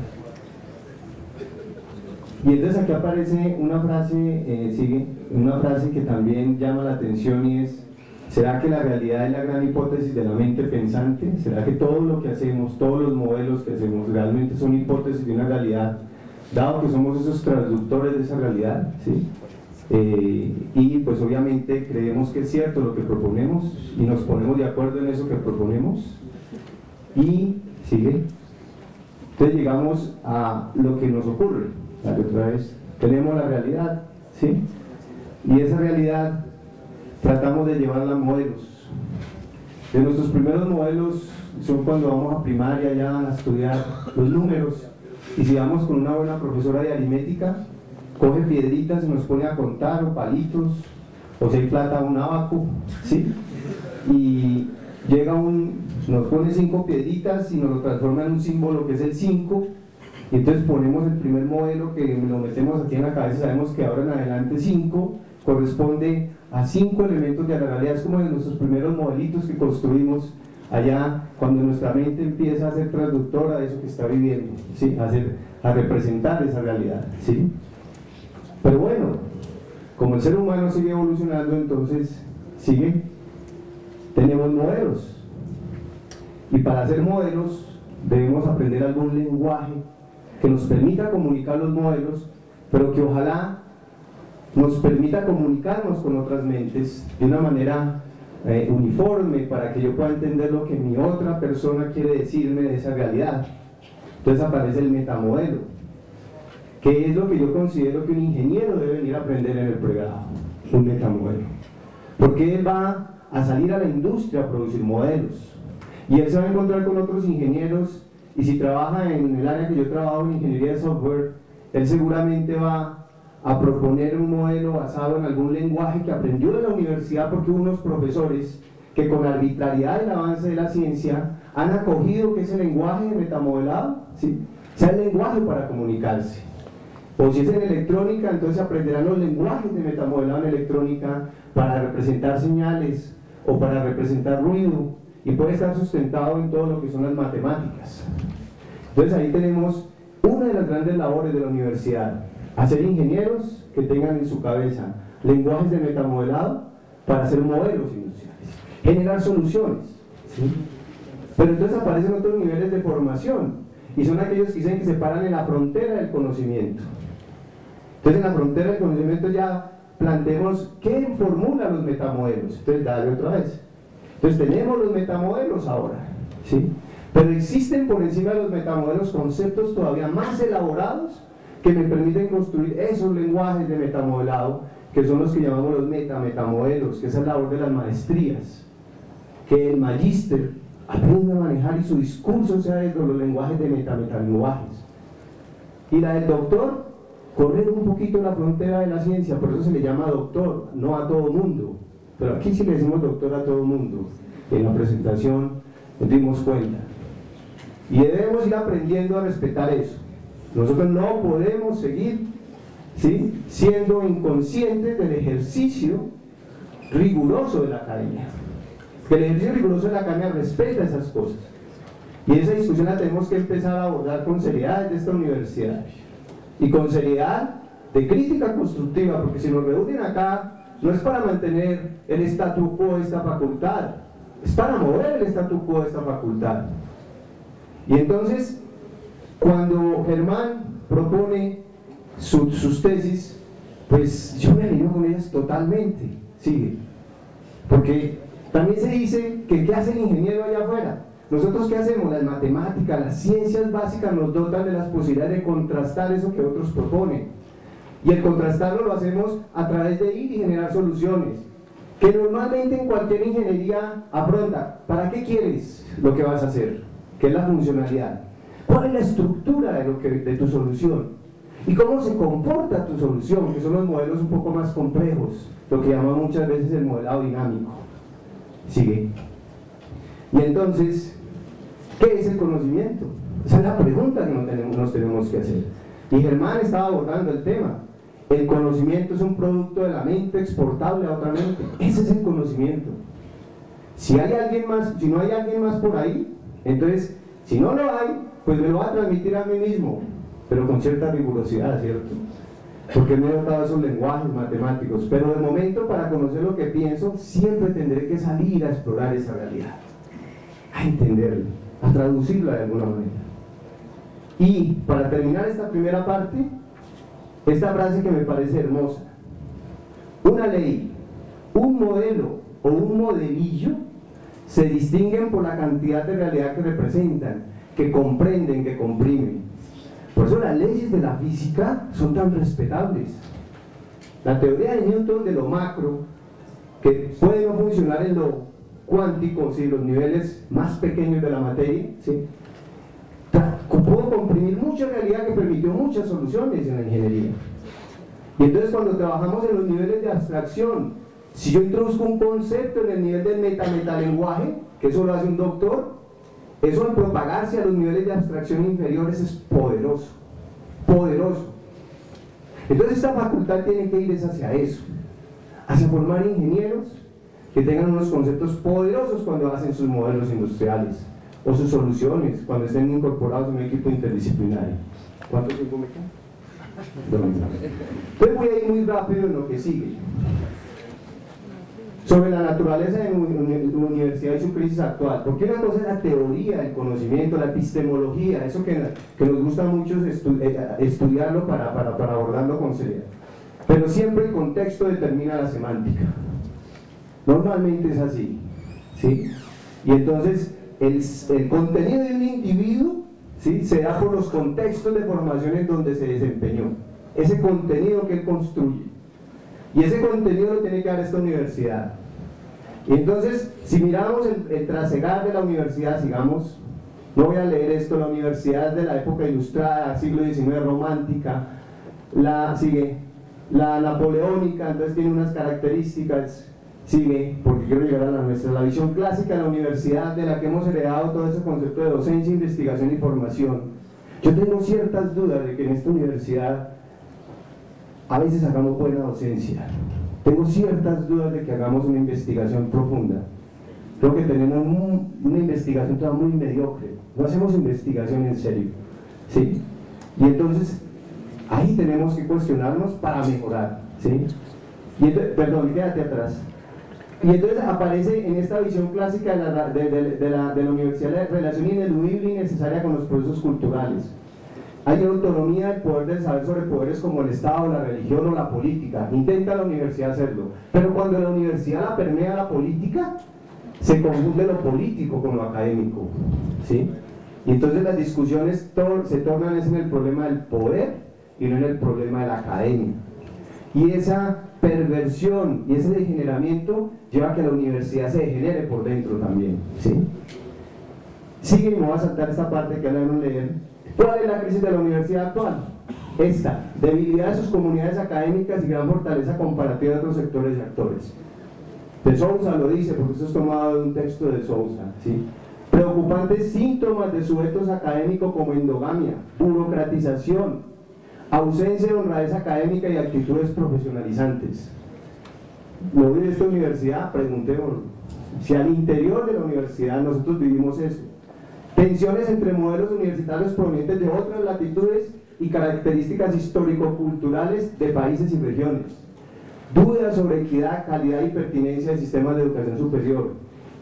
Y entonces aquí aparece una frase, una frase que también llama la atención y es: ¿será que la realidad es la gran hipótesis de la mente pensante? ¿Será que todo lo que hacemos, todos los modelos que hacemos realmente son hipótesis de una realidad, dado que somos esos traductores de esa realidad? ¿Sí? Y pues obviamente creemos que es cierto lo que proponemos y nos ponemos de acuerdo en eso que proponemos, y ¿sigue? Entonces llegamos a lo que nos ocurre, dale otra vez, tenemos la realidad, ¿sí? Y esa realidad tratamos de llevarla a modelos. De nuestros primeros modelos son cuando vamos a primaria ya a estudiar los números, y si vamos con una buena profesora de aritmética, coge piedritas y nos pone a contar, o palitos, o si hay plata, un abaco, ¿sí? Y llega nos pone 5 piedritas y nos lo transforma en un símbolo que es el 5, y entonces ponemos el primer modelo que lo metemos aquí en la cabeza, sabemos que ahora en adelante 5 corresponde a 5 elementos de la realidad. Es como de nuestros primeros modelitos que construimos allá cuando nuestra mente empieza a ser traductora de eso que está viviendo, ¿sí? A representar esa realidad, ¿sí? Pero bueno, como el ser humano sigue evolucionando, entonces tenemos modelos, y para hacer modelos debemos aprender algún lenguaje que nos permita comunicar los modelos, pero que ojalá nos permita comunicarnos con otras mentes de una manera uniforme, para que yo pueda entender lo que mi otra persona quiere decirme de esa realidad. Entonces aparece el metamodelo, que es lo que yo considero que un ingeniero debe venir a aprender en el pregrado, un metamodelo, porque él va a salir a la industria a producir modelos, y él se va a encontrar con otros ingenieros, y si trabaja en el área que yo trabajo, en ingeniería de software, él seguramente va a proponer un modelo basado en algún lenguaje que aprendió de la universidad, porque hubo unos profesores que con arbitrariedad del avance de la ciencia han acogido que ese lenguaje metamodelado, ¿sí?, sea el lenguaje para comunicarse. O si es en electrónica, entonces aprenderán los lenguajes de metamodelado en electrónica para representar señales o para representar ruido, y puede estar sustentado en todo lo que son las matemáticas. Entonces ahí tenemos una de las grandes labores de la universidad: hacer ingenieros que tengan en su cabeza lenguajes de metamodelado para hacer modelos industriales, generar soluciones, ¿sí? Pero entonces aparecen otros niveles de formación, y son aquellos que dicen que se paran en la frontera del conocimiento. Entonces en la frontera del conocimiento ya planteemos qué formula los metamodelos. Entonces dale otra vez. Entonces tenemos los metamodelos ahora, ¿sí? Pero existen por encima de los metamodelos conceptos todavía más elaborados que me permiten construir esos lenguajes de metamodelado, que son los que llamamos los metamodelos, que es la labor de las maestrías, que el magíster aprende a manejar y su discurso sea de los lenguajes de metalenguajes. Y la del doctor, correr un poquito la frontera de la ciencia, por eso se le llama doctor, no a todo mundo. Pero aquí sí le decimos doctor a todo mundo. En la presentación nos dimos cuenta. Y debemos ir aprendiendo a respetar eso. Nosotros no podemos seguir, ¿sí?, siendo inconscientes del ejercicio riguroso de la academia. Que el ejercicio riguroso de la academia respeta esas cosas. Y esa discusión la tenemos que empezar a abordar con seriedad desde esta universidad. Y con seriedad de crítica constructiva, porque si nos reúnen acá, no es para mantener el statu quo de esta facultad, es para mover el statu quo de esta facultad. Y entonces, cuando Germán propone sus tesis, pues yo me alineo con ellas totalmente, sigue. Porque también se dice que ¿qué hace el ingeniero allá afuera? ¿Nosotros qué hacemos? Las matemáticas, las ciencias básicas nos dotan de las posibilidades de contrastar eso que otros proponen. Y el contrastarlo lo hacemos a través de ir y generar soluciones, que normalmente en cualquier ingeniería afronta. ¿Para qué quieres lo que vas a hacer? ¿Qué es la funcionalidad? ¿Cuál es la estructura de tu solución? ¿Y cómo se comporta tu solución? Que son los modelos un poco más complejos, lo que llamamos muchas veces el modelado dinámico. ¿Sigue? Y entonces, ¿qué es el conocimiento? Esa es la pregunta que nos tenemos que hacer. Y Germán estaba abordando el tema. El conocimiento es un producto de la mente exportable a otra mente. Ese es el conocimiento. Si hay alguien más, si no hay alguien más por ahí, entonces, si no lo hay, pues me lo va a transmitir a mí mismo, pero con cierta rigurosidad, ¿cierto? Porque me he dotado esos lenguajes matemáticos. Pero de momento, para conocer lo que pienso, siempre tendré que salir a explorar esa realidad, a entenderla, a traducirla de alguna manera. Y para terminar esta primera parte, esta frase que me parece hermosa: una ley, un modelo o un modelillo se distinguen por la cantidad de realidad que representan. que comprenden, que comprimen. Por eso las leyes de la física son tan respetables. La teoría de Newton de lo macro, que puede no funcionar en lo cuántico, ¿sí? Los niveles más pequeños de la materia, ¿sí? Pudo comprimir mucha realidad que permitió muchas soluciones en la ingeniería. Y entonces cuando trabajamos en los niveles de abstracción, si yo introduzco un concepto en el nivel del metalenguaje, que eso lo hace un doctor, eso al propagarse a los niveles de abstracción inferiores es poderoso, poderoso. Entonces esta facultad tiene que ir hacia eso, hacia formar ingenieros que tengan unos conceptos poderosos cuando hacen sus modelos industriales o sus soluciones, cuando estén incorporados en un equipo interdisciplinario. ¿Cuánto tiempo me queda? Entonces voy a ir muy rápido en lo que sigue. Sobre la naturaleza de la universidad y su crisis actual, porque una cosa es la teoría, el conocimiento, la epistemología, eso que nos gusta mucho estudiarlo para abordarlo con seriedad, pero siempre el contexto determina la semántica, normalmente es así, ¿sí? Y entonces el contenido de un individuo, ¿sí?, se da por los contextos de formación en donde se desempeñó, ese contenido que él construye. Y ese contenido lo tiene que dar esta universidad. Y entonces, si miramos el trasegar de la universidad, sigamos, no voy a leer esto, la universidad de la época ilustrada, siglo XIX, romántica, sigue, la napoleónica, entonces tiene unas características, sigue, porque quiero llegar a la nuestra, la visión clásica de la universidad, de la que hemos heredado todo ese concepto de docencia, investigación y formación. Yo tengo ciertas dudas de que en esta universidad a veces hagamos buena docencia. Tengo ciertas dudas de que hagamos una investigación profunda. Creo que tenemos una investigación toda muy mediocre. No hacemos investigación en serio, ¿sí? Y entonces, ahí tenemos que cuestionarnos para mejorar, ¿sí? Y entonces, perdón, quédate atrás. Y entonces aparece en esta visión clásica de la universidad la relación ineludible y necesaria con los procesos culturales. Hay autonomía del poder del saber sobre poderes como el Estado, la religión o la política. Intenta la universidad hacerlo. Pero cuando la universidad la permea la política, se confunde lo político con lo académico, ¿sí? Y entonces las discusiones se tornan en el problema del poder y no en el problema de la academia. Y esa perversión y ese degeneramiento lleva a que la universidad se degenere por dentro también, ¿sí? Sigue, y me voy a saltar esta parte que ahora no leer. ¿Cuál es la crisis de la universidad actual? Esta, debilidad de sus comunidades académicas y gran fortaleza comparativa de otros sectores y actores. De Sousa lo dice, porque esto es tomado de un texto de Sousa, ¿sí? Preocupantes síntomas de su etos académico como endogamia, burocratización, ausencia de honradez académica y actitudes profesionalizantes. ¿Lo vive esta universidad? Preguntémonos. Si al interior de la universidad nosotros vivimos eso. Tensiones entre modelos universitarios provenientes de otras latitudes y características histórico-culturales de países y regiones. Dudas sobre equidad, calidad y pertinencia de sistemas de educación superior.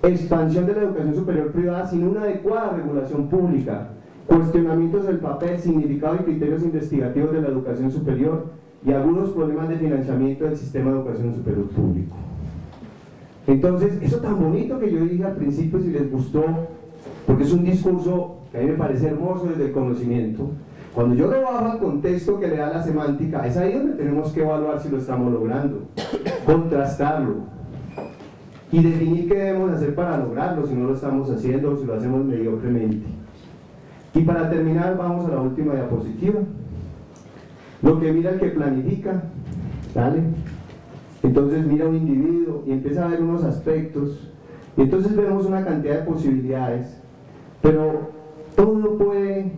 Expansión de la educación superior privada sin una adecuada regulación pública. Cuestionamientos del papel, significado y criterios investigativos de la educación superior y algunos problemas de financiamiento del sistema de educación superior público. Entonces, eso tan bonito que yo dije al principio, si les gustó, porque es un discurso que a mí me parece hermoso desde el conocimiento. Cuando yo lo bajo al contexto que le da la semántica, es ahí donde tenemos que evaluar si lo estamos logrando, contrastarlo y definir qué debemos hacer para lograrlo, si no lo estamos haciendo o si lo hacemos mediocremente. Y para terminar, vamos a la última diapositiva. Lo que mira el que planifica, ¿vale? Entonces mira un individuo y empieza a ver unos aspectos, y entonces vemos una cantidad de posibilidades, pero todo puede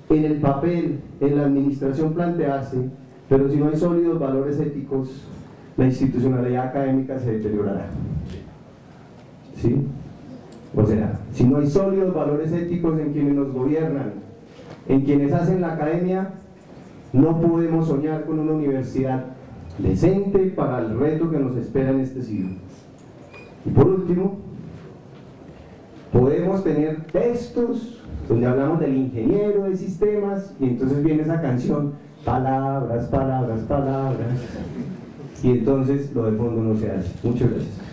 en el papel, en la administración plantearse, pero si no hay sólidos valores éticos, la institucionalidad académica se deteriorará, ¿sí? O sea, si no hay sólidos valores éticos en quienes nos gobiernan, en quienes hacen la academia, no podemos soñar con una universidad decente para el reto que nos espera en este siglo. Y por último, podemos tener textos donde hablamos del ingeniero de sistemas y entonces viene esa canción, palabras, palabras, palabras, y entonces lo de fondo no se hace. Muchas gracias.